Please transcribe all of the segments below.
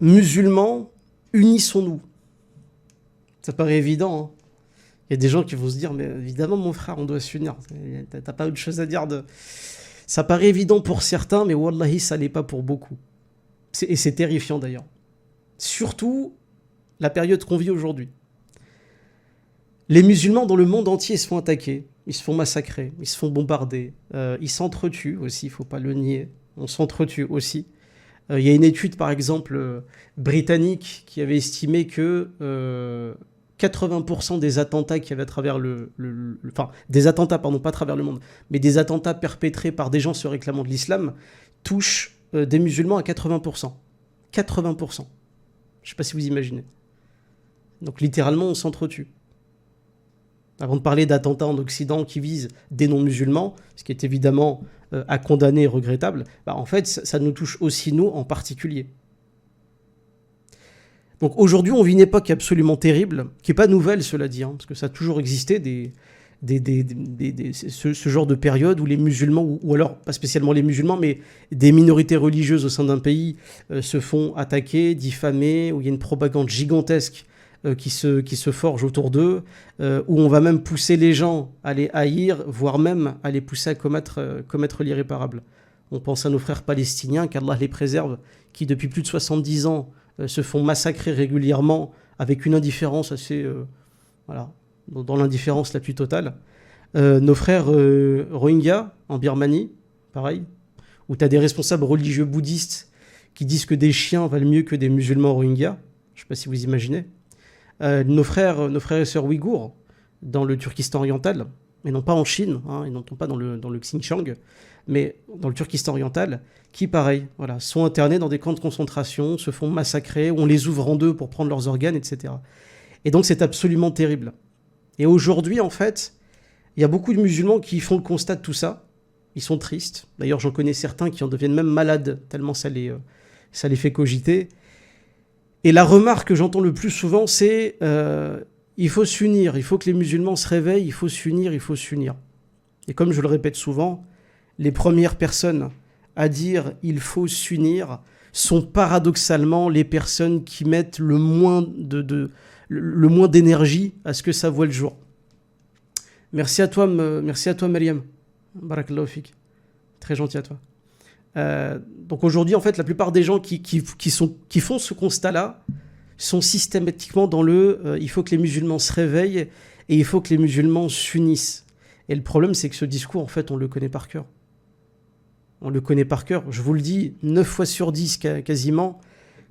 Musulmans, unissons-nous. Ça paraît évident, hein. Il y a des gens qui vont se dire, mais évidemment, mon frère, on doit s'unir. T'as pas autre chose à dire de... Ça paraît évident pour certains, mais wallahi, ça l'est pas pour beaucoup. Et c'est terrifiant d'ailleurs. Surtout la période qu'on vit aujourd'hui. Les musulmans dans le monde entier se font attaquer, ils se font massacrer, ils se font bombarder, ils s'entretuent aussi, il ne faut pas le nier, on s'entretue aussi. Il y a une étude par exemple britannique qui avait estimé que 80% des attentats qu'il y avait à travers enfin, des attentats, pardon, pas à travers le monde, mais des attentats perpétrés par des gens se réclamant de l'islam touchent des musulmans à 80%. 80%. Je ne sais pas si vous imaginez. Donc littéralement, on s'entretue. Avant de parler d'attentats en Occident qui visent des non-musulmans, ce qui est évidemment à condamner et regrettable, en fait, ça nous touche aussi nous en particulier. Donc aujourd'hui, on vit une époque absolument terrible, qui n'est pas nouvelle, cela dit, hein, parce que ça a toujours existé ce genre de période où les musulmans, ou alors pas spécialement les musulmans, mais des minorités religieuses au sein d'un pays se font attaquer, diffamer, où il y a une propagande gigantesque qui se forge autour d'eux, où on va même pousser les gens à les haïr, voire même à les pousser à commettre l'irréparable. On pense à nos frères palestiniens, qu'Allah les préserve, qui depuis plus de 70 ans se font massacrer régulièrement avec une indifférence assez... voilà, dans l'indifférence la plus totale. Nos frères Rohingyas en Birmanie, pareil, où tu as des responsables religieux bouddhistes qui disent que des chiens valent mieux que des musulmans Rohingyas. Je ne sais pas si vous imaginez. Nos frères et sœurs ouïghours dans le Turkestan oriental, mais non pas en Chine, hein, et non pas dans le Xinjiang, mais dans le Turkestan oriental, qui, pareil, voilà, sont internés dans des camps de concentration, se font massacrer, on les ouvre en deux pour prendre leurs organes, etc. Et donc c'est absolument terrible. Et aujourd'hui, en fait, il y a beaucoup de musulmans qui font le constat de tout ça. Ils sont tristes. D'ailleurs, j'en connais certains qui en deviennent même malades, tellement ça les fait cogiter. Et la remarque que j'entends le plus souvent, c'est il faut s'unir, il faut que les musulmans se réveillent, il faut s'unir, il faut s'unir. Et comme je le répète souvent, les premières personnes à dire il faut s'unir sont paradoxalement les personnes qui mettent le moins d'énergie à ce que ça voit le jour. Merci à toi Myriam. Barakallahu fik. Très gentil à toi. Donc aujourd'hui, en fait, la plupart des gens qui font ce constat-là sont systématiquement dans il faut que les musulmans se réveillent et il faut que les musulmans s'unissent. Et le problème, c'est que ce discours, en fait, on le connaît par cœur. On le connaît par cœur. Je vous le dis, 9 fois sur 10 quasiment,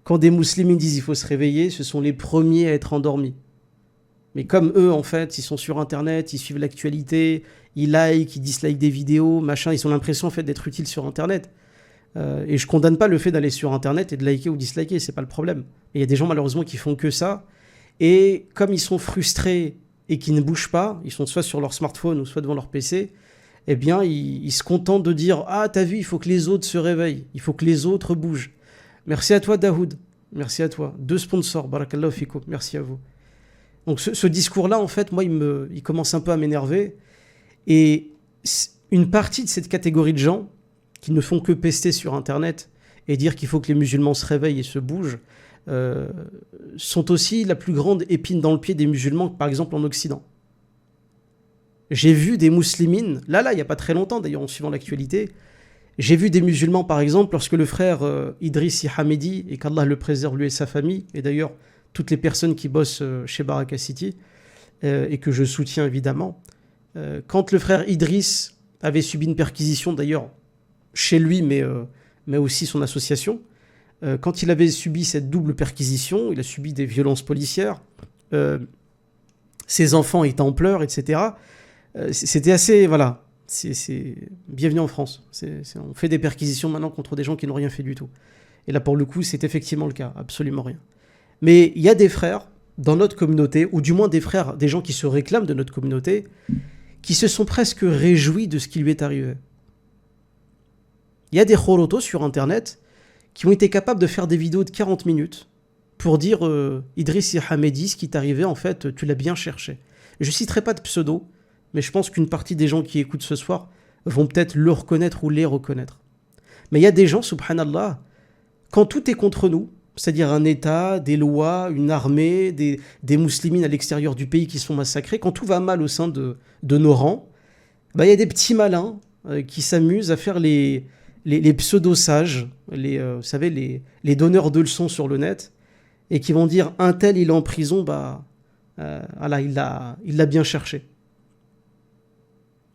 quand des musulmans disent il faut se réveiller, ce sont les premiers à être endormis. Mais comme eux, en fait, ils sont sur Internet, ils suivent l'actualité, ils like, ils dislikent des vidéos, machin, ils ont l'impression en fait d'être utiles sur Internet. Et je condamne pas le fait d'aller sur Internet et de liker ou disliker, c'est pas le problème. Il y a des gens malheureusement qui font que ça. Et comme ils sont frustrés et qui ne bougent pas, ils sont soit sur leur smartphone ou soit devant leur PC, eh bien ils se contentent de dire « Ah, t'as vu, il faut que les autres se réveillent, il faut que les autres bougent. » Merci à toi Daoud, merci à toi. 2 sponsors, barakallahu fikum, merci à vous. Donc ce discours-là, en fait, moi, il commence un peu à m'énerver. Et une partie de cette catégorie de gens qui ne font que pester sur Internet et dire qu'il faut que les musulmans se réveillent et se bougent, sont aussi la plus grande épine dans le pied des musulmans, par exemple en Occident. J'ai vu des muslimines, là, il n'y a pas très longtemps, d'ailleurs, en suivant l'actualité, j'ai vu des musulmans, par exemple, lorsque le frère Idriss Hamedi, et qu'Allah le préserve, lui et sa famille, et d'ailleurs, toutes les personnes qui bossent chez Baraka City, et que je soutiens évidemment, quand le frère Idriss avait subi une perquisition, d'ailleurs, chez lui, mais aussi son association, quand il avait subi cette double perquisition, il a subi des violences policières, ses enfants étaient en pleurs, etc. C'était assez, voilà, c'est bienvenue en France. On fait des perquisitions maintenant contre des gens qui n'ont rien fait du tout. Et là, pour le coup, c'est effectivement le cas, absolument rien. Mais il y a des frères dans notre communauté, ou du moins des frères, des gens qui se réclament de notre communauté, qui se sont presque réjouis de ce qui lui est arrivé. Il y a des khorotos sur Internet qui ont été capables de faire des vidéos de 40 minutes pour dire Idriss Hamedi, ce qui t'est arrivé, en fait, tu l'as bien cherché. Je ne citerai pas de pseudo, mais je pense qu'une partie des gens qui écoutent ce soir vont peut-être le reconnaître ou les reconnaître. Mais il y a des gens, subhanallah, quand tout est contre nous, c'est-à-dire un État, des lois, une armée, des musulmans à l'extérieur du pays qui sont massacrés, quand tout va mal au sein de nos rangs, bah, y a des petits malins qui s'amusent à faire les pseudo-sages, vous savez, les donneurs de leçons sur le net, et qui vont dire un tel il est en prison, bah voilà, il l'a bien cherché.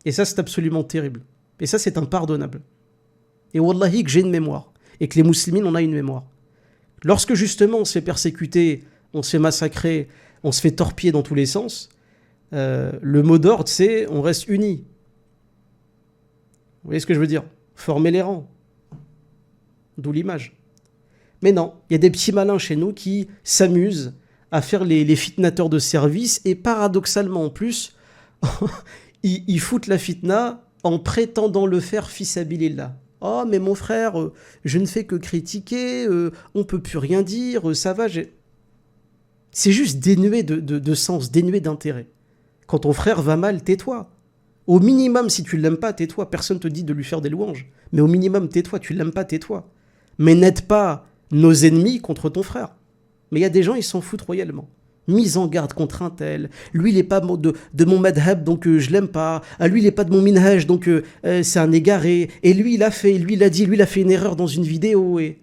Et ça c'est absolument terrible. Et ça c'est impardonnable. Et wallahi que j'ai une mémoire, et que les musulmans on a une mémoire. Lorsque justement on se fait persécuter, on se fait massacrer, on se fait torpiller dans tous les sens, le mot d'ordre c'est on reste unis. Vous voyez ce que je veux dire? Former les rangs. D'où l'image. Mais non, il y a des petits malins chez nous qui s'amusent à faire les fitnateurs de service et paradoxalement en plus, ils foutent la fitna en prétendant le faire fis-sabilillah. Oh mais mon frère, je ne fais que critiquer, on peut plus rien dire, ça va. C'est juste dénué de sens, dénué d'intérêt. Quand ton frère va mal, tais-toi. Au minimum, si tu l'aimes pas, tais-toi. Personne te dit de lui faire des louanges. Mais au minimum, tais-toi. Tu l'aimes pas, tais-toi. Mais n'aide pas nos ennemis contre ton frère. Mais il y a des gens, ils s'en foutent royalement. Mise en garde contre un tel. Lui, il n'est pas de mon madhab, donc je l'aime pas. Lui, il n'est pas de mon minhaj, donc c'est un égaré. Et lui, il a fait, lui, il a dit, lui, il a fait une erreur dans une vidéo. Et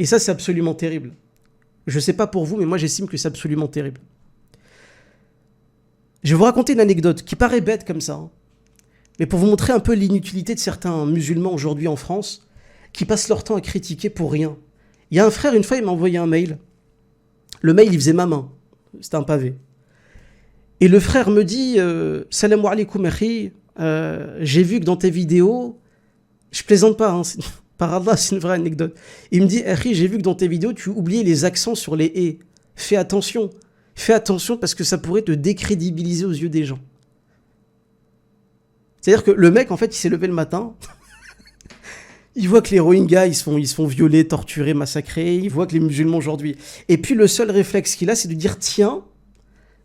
ça, c'est absolument terrible. Je sais pas pour vous, mais moi, j'estime que c'est absolument terrible. Je vais vous raconter une anecdote qui paraît bête comme ça, hein, mais pour vous montrer un peu l'inutilité de certains musulmans aujourd'hui en France qui passent leur temps à critiquer pour rien. Il y a un frère, une fois, il m'a envoyé un mail. Le mail, il faisait ma main. C'était un pavé. Et le frère me dit « Salam alaikum, akhi, j'ai vu que dans tes vidéos, je plaisante pas, hein, par Allah, c'est une vraie anecdote. Il me dit « Akhi, j'ai vu que dans tes vidéos, tu oubliais les accents sur les « et ». Fais attention. Fais attention parce que ça pourrait te décrédibiliser aux yeux des gens. » C'est-à-dire que le mec, en fait, il s'est levé le matin, il voit que les Rohingyas, ils se font violer, torturer, massacrer, il voit que les musulmans aujourd'hui. Et puis le seul réflexe qu'il a, c'est de dire, tiens,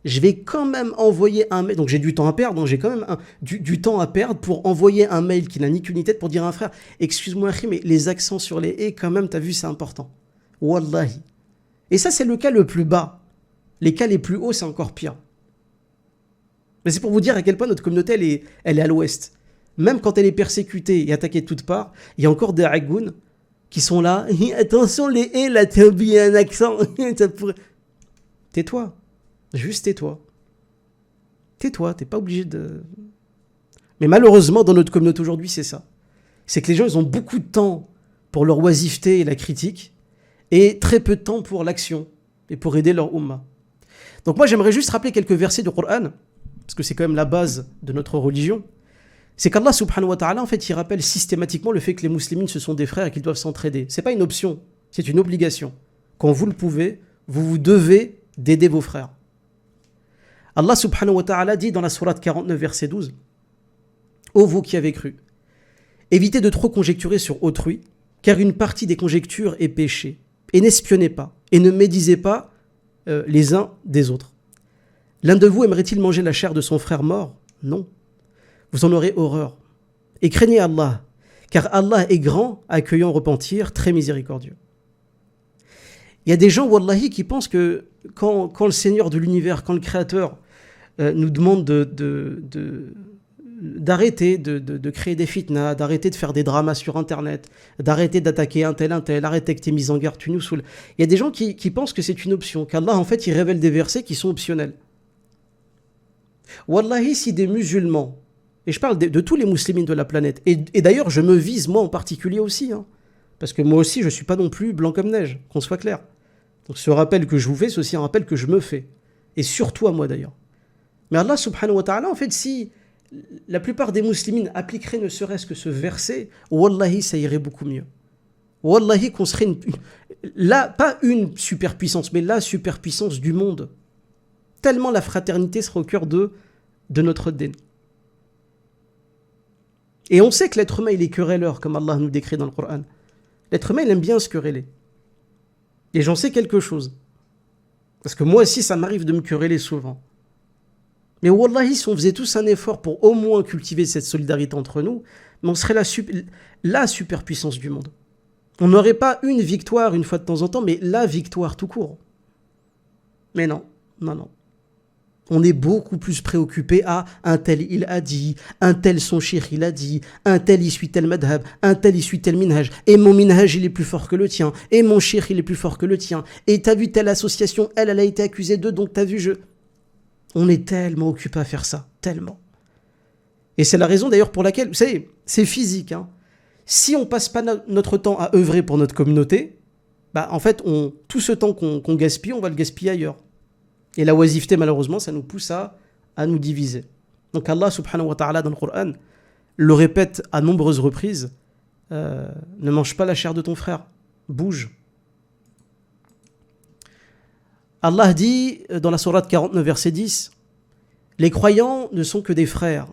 je vais quand même envoyer un mail. Donc j'ai du temps à perdre, donc j'ai quand même du temps à perdre pour envoyer un mail qui n'a ni queue ni tête pour dire à un frère, excuse-moi, mais les accents sur les « et », quand même, t'as vu, c'est important. Wallahi. Et ça, c'est le cas le plus bas. Les cas les plus hauts, c'est encore pire. Mais c'est pour vous dire à quel point notre communauté, elle est à l'ouest. Même quand elle est persécutée et attaquée de toutes parts, il y a encore des agouns qui sont là. Attention, les « et », là, t'as oublié un accent. Tais-toi. Juste tais-toi. Tais-toi, t'es pas obligé de... Mais malheureusement, dans notre communauté aujourd'hui, c'est ça. C'est que les gens, ils ont beaucoup de temps pour leur oisiveté et la critique, et très peu de temps pour l'action, et pour aider leur ummah. Donc moi, j'aimerais juste rappeler quelques versets du Coran, parce que c'est quand même la base de notre religion. C'est qu'Allah subhanahu wa ta'ala, en fait, il rappelle systématiquement le fait que les musulmans, ce sont des frères et qu'ils doivent s'entraider. C'est pas une option, c'est une obligation. Quand vous le pouvez, vous devez d'aider vos frères. Allah subhanahu wa ta'ala dit dans la sourate 49, verset 12, « Ô vous qui avez cru, évitez de trop conjecturer sur autrui, car une partie des conjectures est péché, et n'espionnez pas, et ne médisez pas les uns des autres. L'un de vous aimerait-il manger la chair de son frère mort? Non. Vous en aurez horreur. Et craignez Allah, car Allah est grand, accueillant repentir, très miséricordieux. » Il y a des gens, wallahi, qui pensent que quand le Seigneur de l'univers, quand le Créateur nous demande d'arrêter de créer des fitnas, d'arrêter de faire des dramas sur Internet, d'arrêter d'attaquer un tel, arrêter que tes mises en garde, tu nous saoules. Il y a des gens qui pensent que c'est une option, qu'Allah, en fait, il révèle des versets qui sont optionnels. Wallahi, si des musulmans, et je parle de tous les musulmans de la planète, et d'ailleurs, je me vise moi en particulier aussi, hein, parce que moi aussi, je ne suis pas non plus blanc comme neige, qu'on soit clair. Donc ce rappel que je vous fais, c'est aussi un rappel que je me fais. Et surtout à moi d'ailleurs. Mais Allah subhanahu wa ta'ala, en fait, si la plupart des musulmans appliqueraient ne serait-ce que ce verset, wallahi, ça irait beaucoup mieux. Wallahi, qu'on serait là, pas une superpuissance, mais la superpuissance du monde. Tellement la fraternité sera au cœur de notre din. Et on sait que l'être humain, il est querelleur, comme Allah nous décrit dans le Coran. L'être humain, il aime bien se quereller. Et j'en sais quelque chose. Parce que moi aussi, ça m'arrive de me quereller souvent. Mais wallahi, si on faisait tous un effort pour au moins cultiver cette solidarité entre nous, on serait la superpuissance du monde. On n'aurait pas une victoire une fois de temps en temps, mais la victoire tout court. Mais non, non, non. On est beaucoup plus préoccupé à un tel il a dit, un tel son cheikh il a dit, un tel il suit tel madhab, un tel il suit tel minhaj, et mon minhaj il est plus fort que le tien, et mon cheikh il est plus fort que le tien, et t'as vu telle association, elle a été accusée d'eux, donc t'as vu je... On est tellement occupé à faire ça, tellement. Et c'est la raison d'ailleurs pour laquelle, vous savez, c'est physique, hein. Si on passe pas notre temps à œuvrer pour notre communauté, bah en fait, tout ce temps qu'on gaspille, on va le gaspiller ailleurs. Et la oisiveté, malheureusement, ça nous pousse à nous diviser. Donc Allah subhanahu wa ta'ala dans le Coran le répète à nombreuses reprises, ne mange pas la chair de ton frère, bouge. Allah dit dans la sourate 49 verset 10, les croyants ne sont que des frères,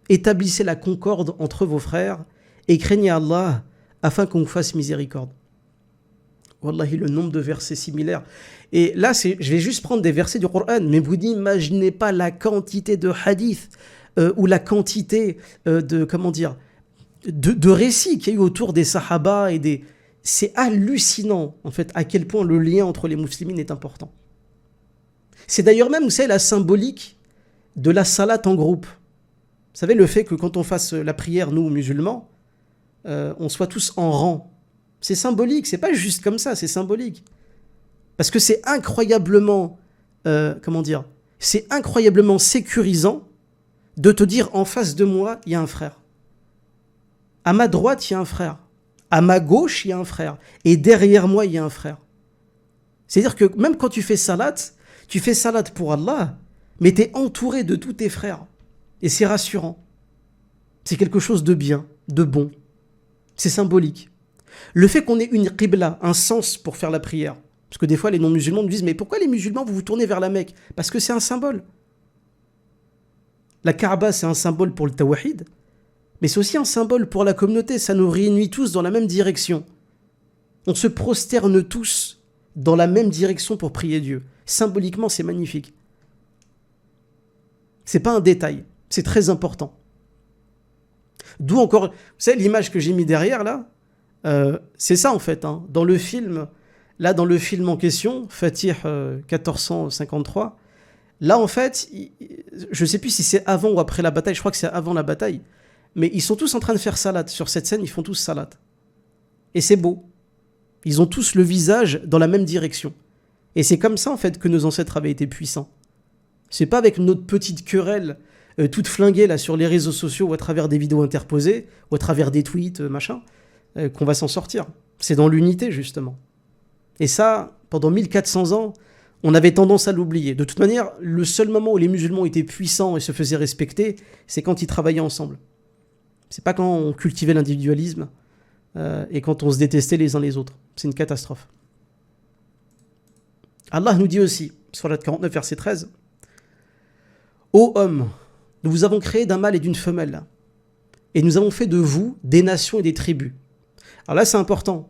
établissez la concorde entre vos frères et craignez Allah afin qu'on vous fasse miséricorde. Wallahi, le nombre de versets similaires. Et là, je vais juste prendre des versets du Coran, mais vous n'imaginez pas la quantité de hadiths ou la quantité de récits qu'il y a eu autour des sahaba et des... C'est hallucinant, en fait, à quel point le lien entre les musulmans est important. C'est d'ailleurs même, vous savez, la symbolique de la salat en groupe. Vous savez, le fait que quand on fasse la prière, nous, musulmans, on soit tous en rang. C'est symbolique, c'est pas juste comme ça, c'est symbolique. Parce que c'est incroyablement, c'est incroyablement sécurisant de te dire en face de moi, il y a un frère. À ma droite, il y a un frère. À ma gauche, il y a un frère. Et derrière moi, il y a un frère. C'est-à-dire que même quand tu fais salat pour Allah, mais tu es entouré de tous tes frères. Et c'est rassurant. C'est quelque chose de bien, de bon. C'est symbolique. Le fait qu'on ait une qibla, un sens pour faire la prière, parce que des fois les non-musulmans nous disent « Mais pourquoi les musulmans vous vous tournez vers la Mecque ?» Parce que c'est un symbole. La Kaaba, c'est un symbole pour le tawhid, mais c'est aussi un symbole pour la communauté. Ça nous réunit tous dans la même direction. On se prosterne tous dans la même direction pour prier Dieu. Symboliquement, c'est magnifique. C'est pas un détail, c'est très important. D'où encore, vous savez, l'image que j'ai mis derrière là, c'est ça en fait, hein. Dans le film en question, Fatih 1453, là en fait, je ne sais plus si c'est avant ou après la bataille, je crois que c'est avant la bataille, mais ils sont tous en train de faire salat. Sur cette scène, ils font tous salat. Et c'est beau. Ils ont tous le visage dans la même direction. Et c'est comme ça en fait que nos ancêtres avaient été puissants. C'est pas avec notre petite querelle toute flinguée là sur les réseaux sociaux ou à travers des vidéos interposées ou à travers des tweets, qu'on va s'en sortir. C'est dans l'unité, justement. Et ça, pendant 1400 ans, on avait tendance à l'oublier. De toute manière, le seul moment où les musulmans étaient puissants et se faisaient respecter, c'est quand ils travaillaient ensemble. C'est pas quand on cultivait l'individualisme et quand on se détestait les uns les autres. C'est une catastrophe. Allah nous dit aussi, sur la 49, verset 13, « Ô homme, nous vous avons créé d'un mâle et d'une femelle, et nous avons fait de vous des nations et des tribus. » Alors là, c'est important,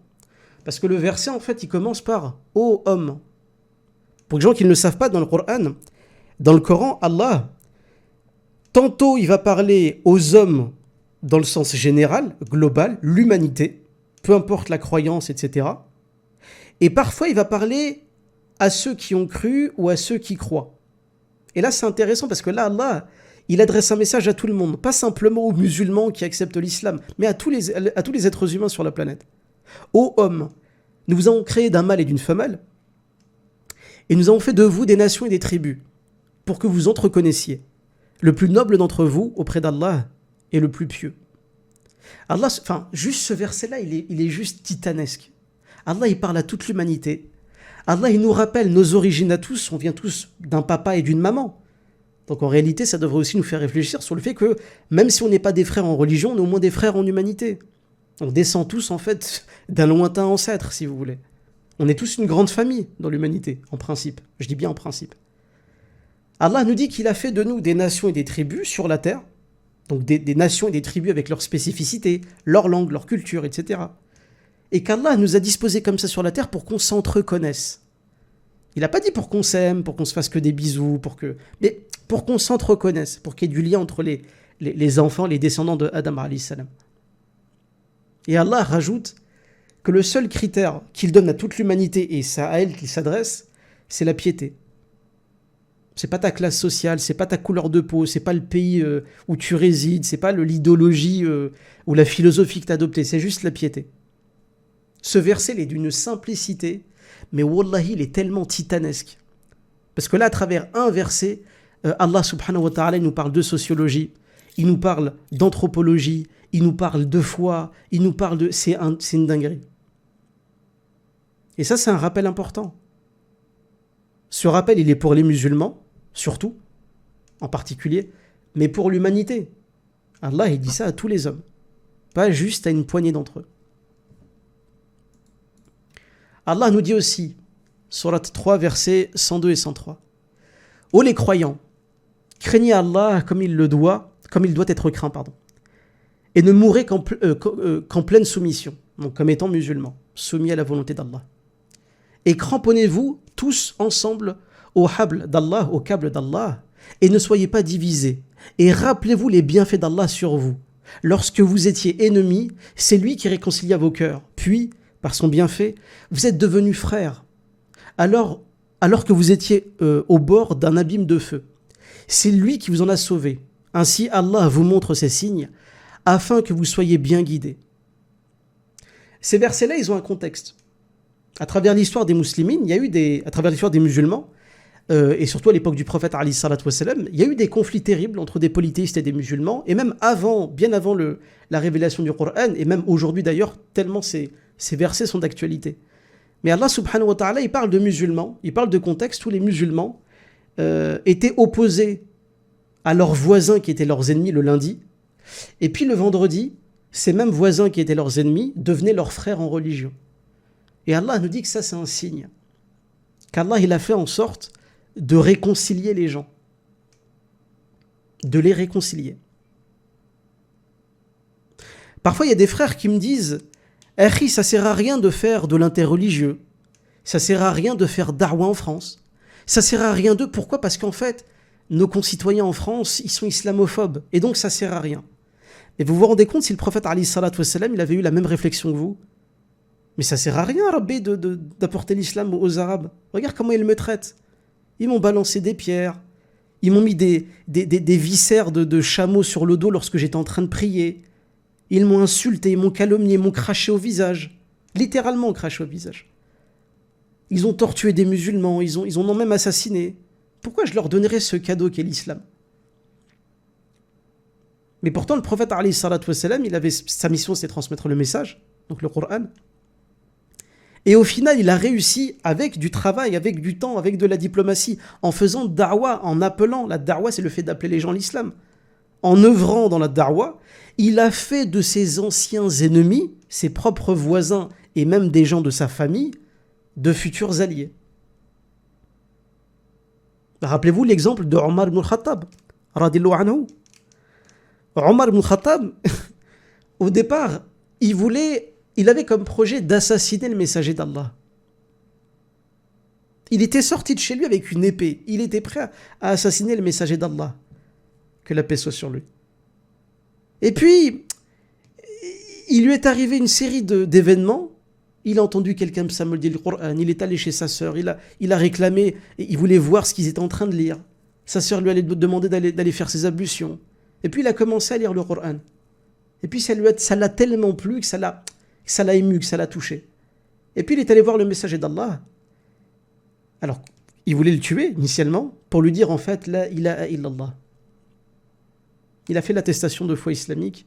parce que le verset, en fait, il commence par « Ô homme ». Pour les gens qui ne le savent pas, dans le Coran, Allah, tantôt il va parler aux hommes dans le sens général, global, l'humanité, peu importe la croyance, etc. Et parfois, il va parler à ceux qui ont cru ou à ceux qui croient. Et là, c'est intéressant parce que là, Allah, il adresse un message à tout le monde, pas simplement aux musulmans qui acceptent l'islam, mais à tous les êtres humains sur la planète. Ô hommes, nous vous avons créé d'un mâle et d'une femelle, et nous avons fait de vous des nations et des tribus, pour que vous entreconnaissiez. Le plus noble d'entre vous, auprès d'Allah, est le plus pieux. Allah, juste ce verset-là, il est juste titanesque. Allah, il parle à toute l'humanité. Allah, il nous rappelle nos origines à tous, on vient tous d'un papa et d'une maman. Donc en réalité, ça devrait aussi nous faire réfléchir sur le fait que même si on n'est pas des frères en religion, on est au moins des frères en humanité. On descend tous en fait d'un lointain ancêtre, si vous voulez. On est tous une grande famille dans l'humanité, en principe. Je dis bien en principe. Allah nous dit qu'il a fait de nous des nations et des tribus sur la terre, donc des nations et des tribus avec leurs spécificités, leur langue, leur culture, etc. Et qu'Allah nous a disposés comme ça sur la terre pour qu'on s'entreconnaisse. Il n'a pas dit pour qu'on s'aime, pour qu'on se fasse que des bisous, mais pour qu'on s'entreconnaisse, pour qu'il y ait du lien entre les enfants, les descendants de Adam alayhi salam. Et Allah rajoute que le seul critère qu'il donne à toute l'humanité, et c'est à elle qu'il s'adresse, c'est la piété. C'est pas ta classe sociale, c'est pas ta couleur de peau, c'est pas le pays où tu résides, c'est pas l'idéologie ou la philosophie que tu as adoptée, c'est juste la piété. Ce verset, il est d'une simplicité, mais wallahi, il est tellement titanesque. Parce que là, à travers un verset, Allah subhanahu wa ta'ala, il nous parle de sociologie, il nous parle d'anthropologie, il nous parle de foi, il nous parle de... C'est une dinguerie. Et ça, c'est un rappel important. Ce rappel, il est pour les musulmans, surtout, en particulier, mais pour l'humanité. Allah, il dit ça à tous les hommes, pas juste à une poignée d'entre eux. Allah nous dit aussi, Sourate 3, versets 102 et 103. Ô les croyants, craignez Allah comme il doit être craint, et ne mourrez qu'en pleine soumission, donc comme étant musulmans, soumis à la volonté d'Allah. Et cramponnez-vous tous ensemble au câble d'Allah, et ne soyez pas divisés. Et rappelez-vous les bienfaits d'Allah sur vous. Lorsque vous étiez ennemis, c'est lui qui réconcilia vos cœurs. Puis, par son bienfait, vous êtes devenus frères. Alors que vous étiez au bord d'un abîme de feu. C'est lui qui vous en a sauvés. Ainsi, Allah vous montre ces signes, afin que vous soyez bien guidés. Ces versets-là, ils ont un contexte. À travers l'histoire des musulmans, à travers l'histoire des musulmans, et surtout à l'époque du prophète alayhi salatu wassalam, il y a eu des conflits terribles entre des polythéistes et des musulmans, et même bien avant la révélation du Coran, et même aujourd'hui d'ailleurs, tellement ces versets sont d'actualité. Mais Allah subhanahu wa ta'ala, il parle de musulmans, il parle de contexte où les musulmans étaient opposés à leurs voisins qui étaient leurs ennemis le lundi, et puis le vendredi, ces mêmes voisins qui étaient leurs ennemis devenaient leurs frères en religion. Et Allah nous dit que ça, c'est un signe. Qu'Allah, il a fait en sorte de réconcilier les gens. De les réconcilier. Parfois, il y a des frères qui me disent « Akhi, ça sert à rien de faire de l'interreligieux. Ça sert à rien de faire da'wa en France. Ça sert à rien de... » Pourquoi ? Parce qu'en fait, nos concitoyens en France, ils sont islamophobes. Et donc, ça sert à rien. Et vous vous rendez compte si le prophète, alayhi salatu wassalam, il avait eu la même réflexion que vous ? Mais ça sert à rien, Rabbi, d'apporter l'islam aux Arabes. Regarde comment ils me traitent. Ils m'ont balancé des pierres. Ils m'ont mis des viscères de chameaux sur le dos lorsque j'étais en train de prier. Ils m'ont insulté, ils m'ont calomnié, ils m'ont craché au visage. Littéralement craché au visage. Ils ont torturé des musulmans, ils en ont même assassiné. Pourquoi je leur donnerais ce cadeau qu'est l'islam ? Mais pourtant, le prophète, alayhi salatu wassalam, sa mission, c'est de transmettre le message, donc le Coran. Et au final, il a réussi avec du travail, avec du temps, avec de la diplomatie, en faisant da'wa, en appelant. La da'wa, c'est le fait d'appeler les gens à l'islam. En œuvrant dans la da'wa, il a fait de ses anciens ennemis, ses propres voisins et même des gens de sa famille, de futurs alliés. Rappelez-vous l'exemple de Omar ibn al-Khattab, radiyallahu anhu. Omar ibn al-Khattab, au départ, il avait comme projet d'assassiner le messager d'Allah. Il était sorti de chez lui avec une épée. Il était prêt à assassiner le messager d'Allah. Que la paix soit sur lui. Et puis, il lui est arrivé une série d'événements. Il a entendu quelqu'un psalmodier le Coran. Il est allé chez sa sœur. Il a réclamé. Il voulait voir ce qu'ils étaient en train de lire. Sa sœur lui allait demander d'aller faire ses ablutions. Et puis, il a commencé à lire le Coran. Et puis, ça l'a tellement plu que ça l'a ému, que ça l'a touché. Et puis il est allé voir le messager d'Allah. Alors, il voulait le tuer initialement pour lui dire en fait la ilaha illallah. Il a fait l'attestation de foi islamique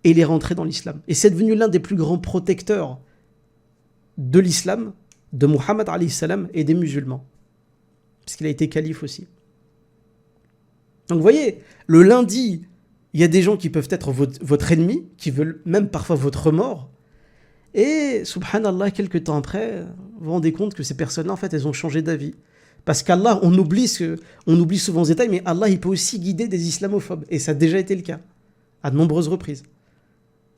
et il est rentré dans l'islam. Et c'est devenu l'un des plus grands protecteurs de l'islam, de Muhammad alayhi salam et des musulmans. Parce qu'il a été calife aussi. Donc vous voyez, le lundi, il y a des gens qui peuvent être votre ennemi, qui veulent même parfois votre mort. Et, subhanallah, quelques temps après, vous vous rendez compte que ces personnes-là, en fait, elles ont changé d'avis. Parce qu'Allah, on oublie souvent ce détail, mais Allah, il peut aussi guider des islamophobes. Et ça a déjà été le cas, à de nombreuses reprises.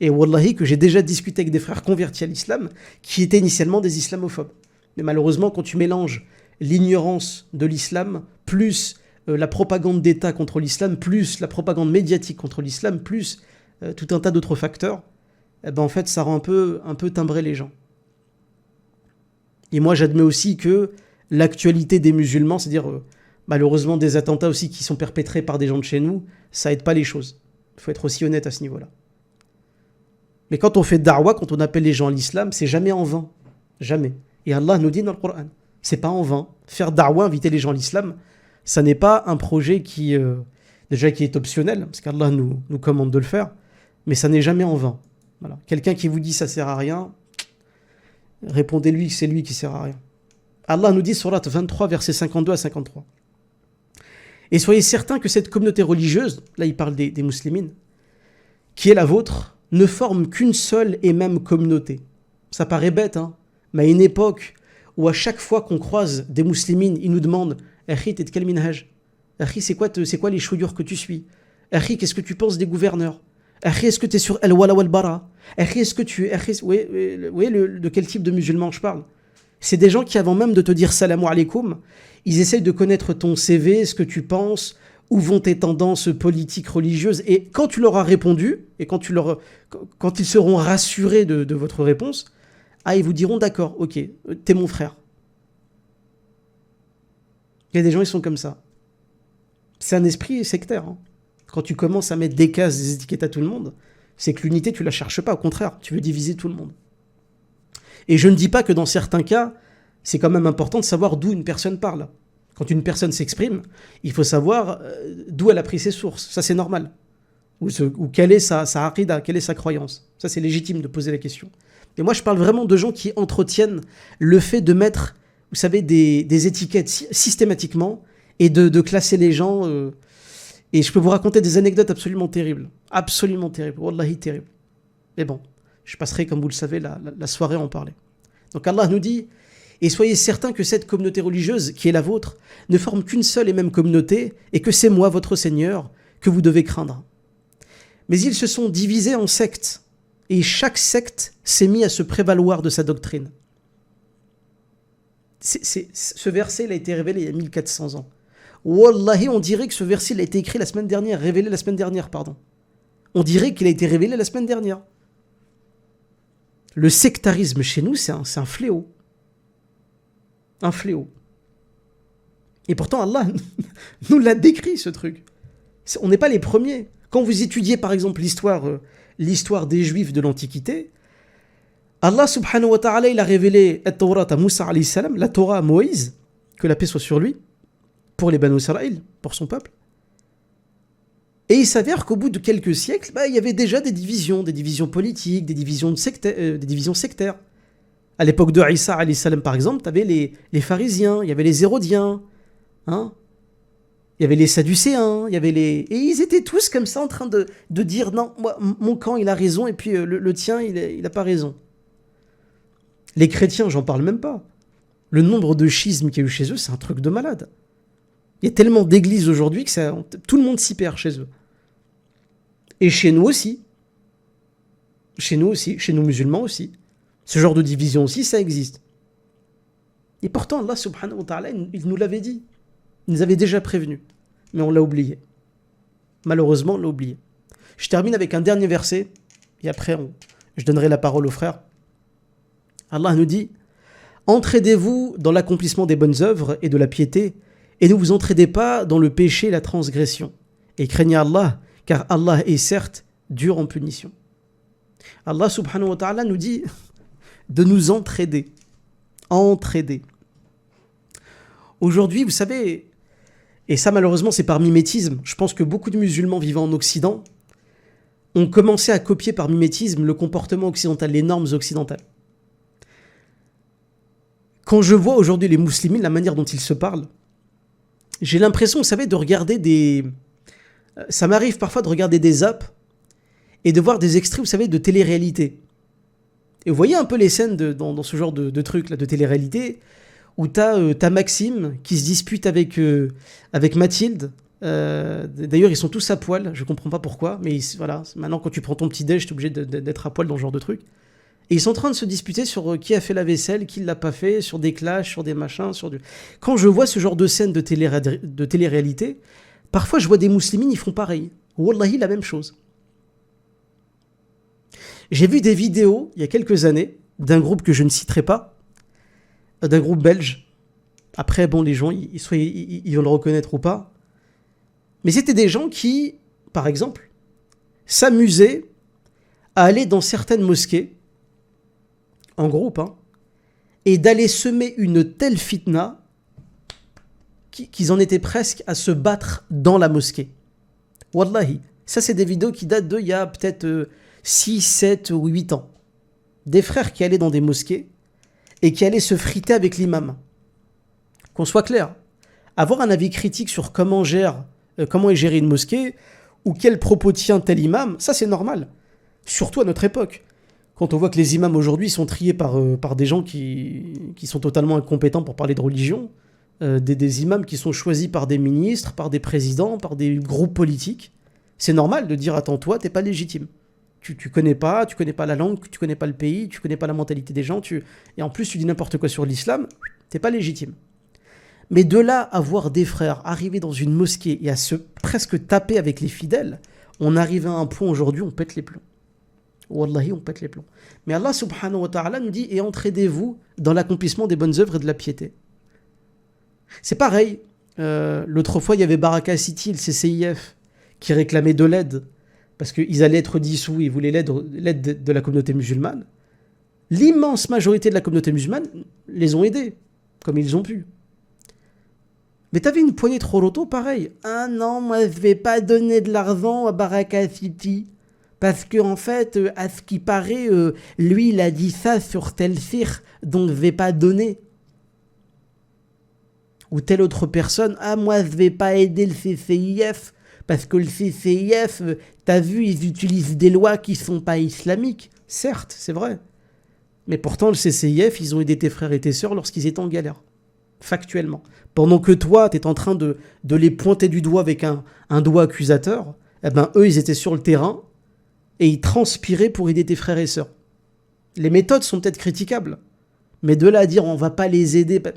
Et wallahi, que j'ai déjà discuté avec des frères convertis à l'islam, qui étaient initialement des islamophobes. Mais malheureusement, quand tu mélanges l'ignorance de l'islam, plus la propagande d'État contre l'islam, plus la propagande médiatique contre l'islam, plus tout un tas d'autres facteurs, eh ben en fait, ça rend un peu timbré les gens. Et moi, j'admets aussi que l'actualité des musulmans, c'est-à-dire malheureusement des attentats aussi qui sont perpétrés par des gens de chez nous, ça aide pas les choses. Il faut être aussi honnête à ce niveau-là. Mais quand on fait da'wa, quand on appelle les gens à l'islam, c'est jamais en vain. Jamais. Et Allah nous dit dans le Coran, c'est pas en vain. Faire da'wa, inviter les gens à l'islam, ça n'est pas un projet qui est optionnel, parce qu'Allah nous commande de le faire, mais ça n'est jamais en vain. Voilà. Quelqu'un qui vous dit ça sert à rien, répondez-lui que c'est lui qui sert à rien. Allah nous dit, Surat 23, versets 52 à 53. Et soyez certains que cette communauté religieuse, là il parle des muslimines, qui est la vôtre, ne forme qu'une seule et même communauté. Ça paraît bête, hein, mais à une époque où à chaque fois qu'on croise des muslimines, ils nous demandent « Akhi, t'es de quel minhaj ? Akhi, c'est quoi les chouyours que tu suis ? Akhi, qu'est-ce que tu penses des gouverneurs ? Akhi, est-ce que tu es sur al-wala wal-bara ? Akhi, est-ce que tu es... Oui, de quel type de musulman je parle ? C'est des gens qui, avant même de te dire salam alaikum, ils essayent de connaître ton CV, ce que tu penses, où vont tes tendances politiques, religieuses. Et quand tu leur as répondu, et quand ils seront rassurés de votre réponse, ils vous diront d'accord, ok, t'es mon frère. Il y a des gens, ils sont comme ça. C'est un esprit sectaire. Hein. Quand tu commences à mettre des cases, des étiquettes à tout le monde, c'est que l'unité, tu la cherches pas. Au contraire, tu veux diviser tout le monde. Et je ne dis pas que dans certains cas, c'est quand même important de savoir d'où une personne parle. Quand une personne s'exprime, il faut savoir d'où elle a pris ses sources. Ça, c'est normal. Ou quelle est sa aqida, quelle est sa croyance. Ça, c'est légitime de poser la question. Et moi, je parle vraiment de gens qui entretiennent le fait de mettre, vous savez, des étiquettes systématiquement et de classer les gens. Et je peux vous raconter des anecdotes absolument terribles. Absolument terribles. Wallahi, terribles. Mais bon, je passerai, comme vous le savez, la soirée à en parler. Donc Allah nous dit, et soyez certains que cette communauté religieuse, qui est la vôtre, ne forme qu'une seule et même communauté, et que c'est moi, votre Seigneur, que vous devez craindre. Mais ils se sont divisés en sectes, et chaque secte s'est mis à se prévaloir de sa doctrine. Ce verset, il a été révélé il y a 1400 ans. Wallahi, on dirait que ce verset, il a été écrit la semaine dernière, révélé la semaine dernière, pardon. On dirait qu'il a été révélé la semaine dernière. Le sectarisme chez nous, c'est un fléau. Un fléau. Et pourtant, Allah nous l'a décrit, ce truc. On n'est pas les premiers. Quand vous étudiez, par exemple, l'histoire des Juifs de l'Antiquité, Allah subhanahu wa ta'ala, il a révélé la Torah à Moussa alayhi salam, la Torah à Moïse, que la paix soit sur lui, pour les Banu Israël, pour son peuple. Et il s'avère qu'au bout de quelques siècles, il y avait déjà des divisions politiques, des divisions sectaires. À l'époque de Isa alayhi salam, par exemple, tu avais les pharisiens, il y avait les hérodiens, hein, il y avait les sadducéens, et ils étaient tous comme ça en train de dire non, moi, mon camp il a raison et puis le tien il a pas raison. Les chrétiens, j'en parle même pas. Le nombre de schismes qu'il y a eu chez eux, c'est un truc de malade. Il y a tellement d'églises aujourd'hui que tout le monde s'y perd chez eux. Et chez nous aussi. Chez nous musulmans aussi. Ce genre de division aussi, ça existe. Et pourtant, Allah subhanahu wa ta'ala, il nous l'avait dit. Il nous avait déjà prévenu. Mais on l'a oublié. Malheureusement, on l'a oublié. Je termine avec un dernier verset. Et après, je donnerai la parole aux frères. Allah nous dit « Entraidez-vous dans l'accomplissement des bonnes œuvres et de la piété, et ne vous entraidez pas dans le péché et la transgression. Et craignez Allah, car Allah est certes dur en punition. » Allah subhanahu wa ta'ala nous dit de nous entraider. Entraider. Aujourd'hui, vous savez, et ça malheureusement c'est par mimétisme, je pense que beaucoup de musulmans vivant en Occident ont commencé à copier par mimétisme le comportement occidental, les normes occidentales. Quand je vois aujourd'hui les musulmans, la manière dont ils se parlent, j'ai l'impression, vous savez, de regarder ça m'arrive parfois de regarder des zaps et de voir des extraits, vous savez, de télé-réalité. Et vous voyez un peu les scènes dans ce genre de trucs, là, de télé-réalité, où t'as Maxime qui se dispute avec Mathilde. D'ailleurs, ils sont tous à poil, je comprends pas pourquoi, mais voilà, maintenant quand tu prends ton petit déj, t'es obligé d'être à poil dans ce genre de truc. Et ils sont en train de se disputer sur qui a fait la vaisselle, qui l'a pas fait, sur des clashs, sur des machins, Quand je vois ce genre de scène de télé-réalité, parfois je vois des musulmans, ils font pareil. Wallahi, la même chose. J'ai vu des vidéos, il y a quelques années, d'un groupe que je ne citerai pas, d'un groupe belge. Après, bon, les gens, soit ils vont le reconnaître ou pas. Mais c'était des gens qui, par exemple, s'amusaient à aller dans certaines mosquées, en groupe, hein, et d'aller semer une telle fitna qu'ils en étaient presque à se battre dans la mosquée. Wallahi. Ça, c'est des vidéos qui datent d'il y a peut-être 6, 7 ou 8 ans. Des frères qui allaient dans des mosquées et qui allaient se friter avec l'imam. Qu'on soit clair, avoir un avis critique sur comment est gérée une mosquée ou quel propos tient tel imam, ça c'est normal. Surtout à notre époque. Quand on voit que les imams aujourd'hui sont triés par des gens qui sont totalement incompétents pour parler de religion, des imams qui sont choisis par des ministres, par des présidents, par des groupes politiques, c'est normal de dire attends, toi, t'es pas légitime. Tu connais pas la langue, tu connais pas le pays, tu connais pas la mentalité des gens, et en plus tu dis n'importe quoi sur l'islam, t'es pas légitime. Mais de là à voir des frères arriver dans une mosquée et à se presque taper avec les fidèles, on arrive à un point aujourd'hui, on pète les plombs. Wallahi, on pète les plombs. Mais Allah subhanahu wa ta'ala nous dit et entraidez-vous dans l'accomplissement des bonnes œuvres et de la piété. C'est pareil. L'autre fois, il y avait Baraka City, le CCIF, qui réclamait de l'aide parce qu'ils allaient être dissous, ils voulaient l'aide de la communauté musulmane. L'immense majorité de la communauté musulmane les ont aidés, comme ils ont pu. Mais t'avais une poignée de Roroto, pareil. Ah non, moi je vais pas donner de l'argent à Baraka City. Parce que en fait, à ce qui paraît, lui il a dit ça sur tel sir, donc je vais pas donner. Ou telle autre personne, ah moi je vais pas aider le CCIF, parce que le CCIF, t'as vu, ils utilisent des lois qui sont pas islamiques. Certes, c'est vrai. Mais pourtant le CCIF, ils ont aidé tes frères et tes sœurs lorsqu'ils étaient en galère. Factuellement. Pendant que toi, t'es en train de les pointer du doigt avec un doigt accusateur, eh ben eux, ils étaient sur le terrain et ils transpiraient pour aider tes frères et sœurs. Les méthodes sont peut-être critiquables, mais de là à dire on va pas les aider, ben,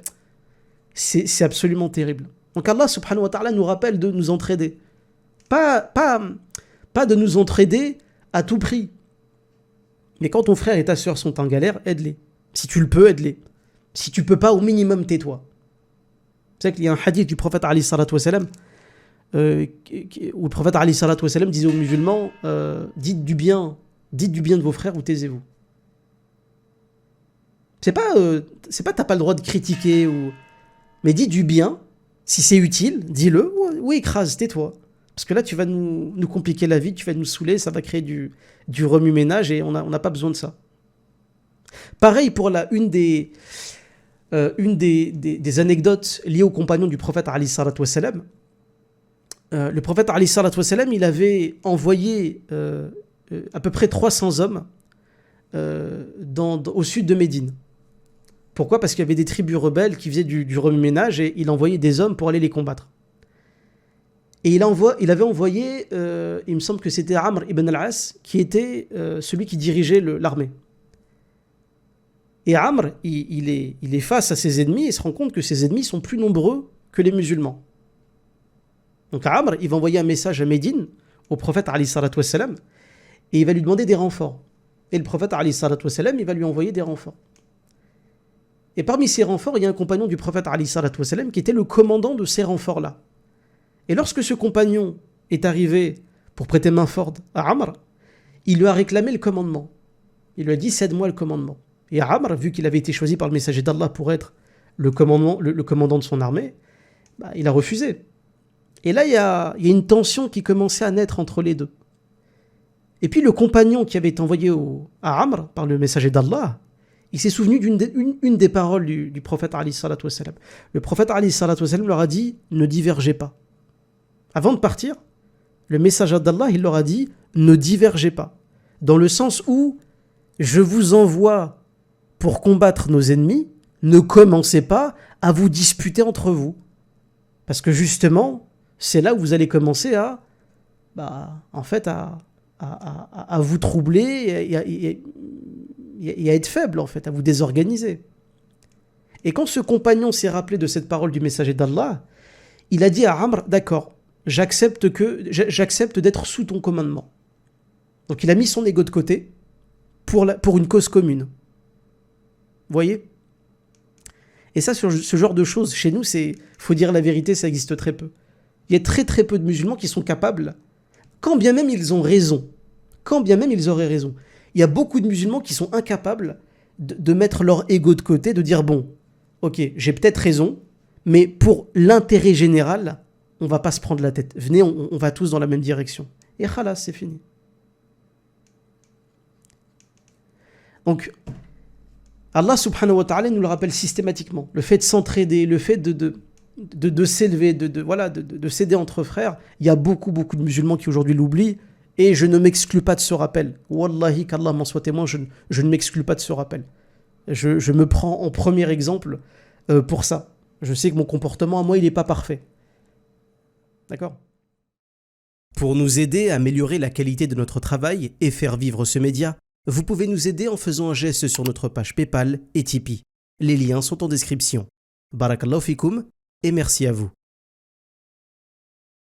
c'est absolument terrible. Donc Allah subhanahu wa ta'ala nous rappelle de nous entraider. Pas de nous entraider à tout prix. Mais quand ton frère et ta sœur sont en galère, aide-les. Si tu le peux, aide-les. Si tu peux pas, au minimum, tais-toi. Vous savez qu'il y a un hadith du prophète alayhi salatu wassalam, où le prophète alayhi salatu wassalam disait aux musulmans, dites du bien de vos frères ou taisez-vous. C'est pas t'as pas le droit de critiquer, mais dis du bien, si c'est utile, dis-le, ou écrase, tais-toi. Parce que là, tu vas nous compliquer la vie, tu vas nous saouler, ça va créer du remue-ménage et on n'a pas besoin de ça. Pareil pour une des anecdotes liées aux compagnons du prophète alayhi salatu wassalam. Le prophète alayhi salatu wassalam, il avait envoyé à peu près 300 hommes au sud de Médine. Pourquoi ? Parce qu'il y avait des tribus rebelles qui faisaient du remue-ménage et il envoyait des hommes pour aller les combattre. Et il avait envoyé, il me semble que c'était Amr ibn al-As, qui était celui qui dirigeait l'armée. Et Amr, il est face à ses ennemis et se rend compte que ses ennemis sont plus nombreux que les musulmans. Donc Amr, il va envoyer un message à Médine, au prophète alayhi salatu wassalam, et il va lui demander des renforts. Et le prophète alayhi salatu wassalam, il va lui envoyer des renforts. Et parmi ces renforts, il y a un compagnon du prophète alayhi salatu wassalam qui était le commandant de ces renforts-là. Et lorsque ce compagnon est arrivé pour prêter main forte à Amr, il lui a réclamé le commandement. Il lui a dit « Cède-moi le commandement ». Et Amr, vu qu'il avait été choisi par le messager d'Allah pour être le commandant de son armée, il a refusé. Et là, il y a une tension qui commençait à naître entre les deux. Et puis le compagnon qui avait été envoyé à Amr par le messager d'Allah, il s'est souvenu d'une des paroles du prophète alayhi salatu wassalam. Le prophète alayhi salatu wassalam leur a dit « Ne divergez pas ». Avant de partir, le messager d'Allah, il leur a dit « Ne divergez pas ». Dans le sens où je vous envoie pour combattre nos ennemis, ne commencez pas à vous disputer entre vous. Parce que justement, c'est là où vous allez commencer à vous troubler et à être faible, en fait, à vous désorganiser. Et quand ce compagnon s'est rappelé de cette parole du messager d'Allah, il a dit à Amr, d'accord, j'accepte d'être sous ton commandement. Donc il a mis son ego de côté pour une cause commune. Vous voyez ? Et ça, sur ce genre de choses, chez nous, faut dire la vérité, ça existe très peu. Il y a très très peu de musulmans qui sont capables, quand bien même ils ont raison, quand bien même ils auraient raison, il y a beaucoup de musulmans qui sont incapables de mettre leur ego de côté, de dire bon, ok, j'ai peut-être raison, mais pour l'intérêt général, on va pas se prendre la tête. Venez, on va tous dans la même direction. Et khalas, c'est fini. Donc, Allah subhanahu wa ta'ala nous le rappelle systématiquement. Le fait de s'entraider, le fait de s'élever, de s'aider entre frères, il y a beaucoup de musulmans qui aujourd'hui l'oublient. Et je ne m'exclus pas de ce rappel. Wallahi, qu'Allah m'en soit témoin, je ne m'exclus pas de ce rappel. Je me prends en premier exemple pour ça. Je sais que mon comportement à moi, il n'est pas parfait. D'accord ? Pour nous aider à améliorer la qualité de notre travail et faire vivre ce média, vous pouvez nous aider en faisant un geste sur notre page PayPal et Tipeee. Les liens sont en description. Barakallahu fikoum et merci à vous.